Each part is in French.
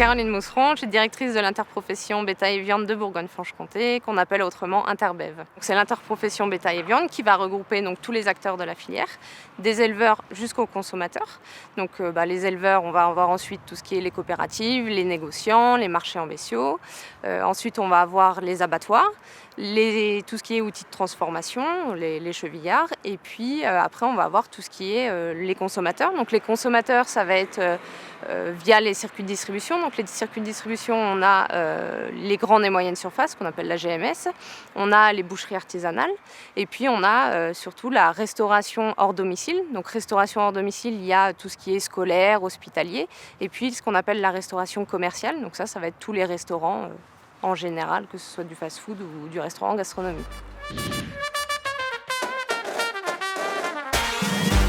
Caroline Mousseron, je suis directrice de l'interprofession bétail et viande de Bourgogne-Franche-Comté, qu'on appelle autrement Interbev. C'est l'interprofession bétail et viande qui va regrouper donc tous les acteurs de la filière, des éleveurs jusqu'aux consommateurs. Donc les éleveurs, on va avoir ensuite tout ce qui est les coopératives, les négociants, les marchés en bestiaux. Ensuite, on va avoir les abattoirs, tout ce qui est outils de transformation, les chevillards. Et puis après, on va avoir tout ce qui est les consommateurs. Donc les consommateurs, ça va être via les circuits de distribution. Donc les circuits de distribution, on a les grandes et moyennes surfaces, qu'on appelle la GMS. On a les boucheries artisanales. Et puis on a surtout la restauration hors domicile. Donc restauration hors domicile, il y a tout ce qui est scolaire, hospitalier. Et puis ce qu'on appelle la restauration commerciale. Donc ça va être tous les restaurants en général, que ce soit du fast-food ou du restaurant gastronomique.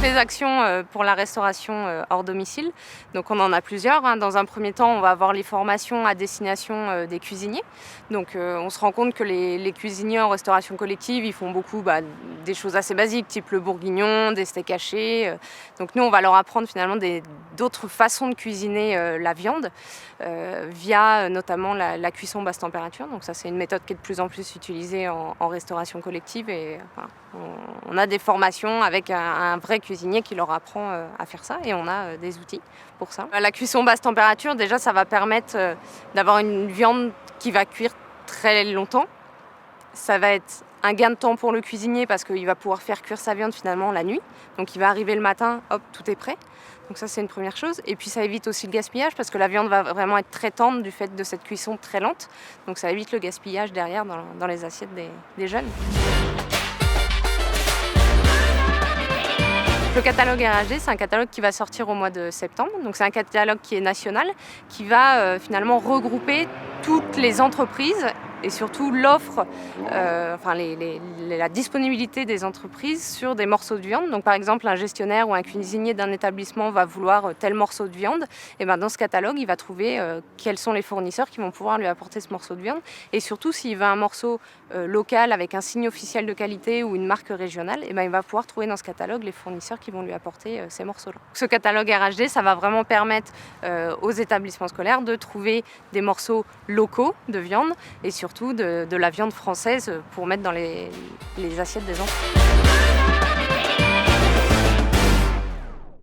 Les actions pour la restauration hors domicile, donc on en a plusieurs. Dans un premier temps, on va avoir les formations à destination des cuisiniers. Donc on se rend compte que les cuisiniers en restauration collective, ils font beaucoup des choses assez basiques, type le bourguignon, des steaks hachés. Donc nous, on va leur apprendre finalement d'autres façons de cuisiner la viande via notamment la cuisson basse température. Donc ça, c'est une méthode qui est de plus en plus utilisée en restauration collective. Et voilà, on a des formations avec un vrai cuisinier qui leur apprend à faire ça, et on a des outils pour ça. La cuisson basse température, déjà, ça va permettre d'avoir une viande qui va cuire très longtemps. Ça va être un gain de temps pour le cuisinier parce qu'il va pouvoir faire cuire sa viande finalement la nuit. Donc il va arriver le matin, hop, tout est prêt. Donc ça, c'est une première chose. Et puis ça évite aussi le gaspillage parce que la viande va vraiment être très tendre du fait de cette cuisson très lente. Donc ça évite le gaspillage derrière dans les assiettes des jeunes. Le catalogue RHD, c'est un catalogue qui va sortir au mois de septembre. Donc c'est un catalogue qui est national, qui va finalement regrouper toutes les entreprises et surtout l'offre, la disponibilité des entreprises sur des morceaux de viande. Donc par exemple, un gestionnaire ou un cuisinier d'un établissement va vouloir tel morceau de viande. Et dans ce catalogue, il va trouver quels sont les fournisseurs qui vont pouvoir lui apporter ce morceau de viande. Et surtout, s'il veut un morceau local avec un signe officiel de qualité ou une marque régionale, il va pouvoir trouver dans ce catalogue les fournisseurs qui vont lui apporter ces morceaux-là. Ce catalogue RHD, ça va vraiment permettre aux établissements scolaires de trouver des morceaux locaux de viande et surtout de la viande française pour mettre dans les assiettes des enfants.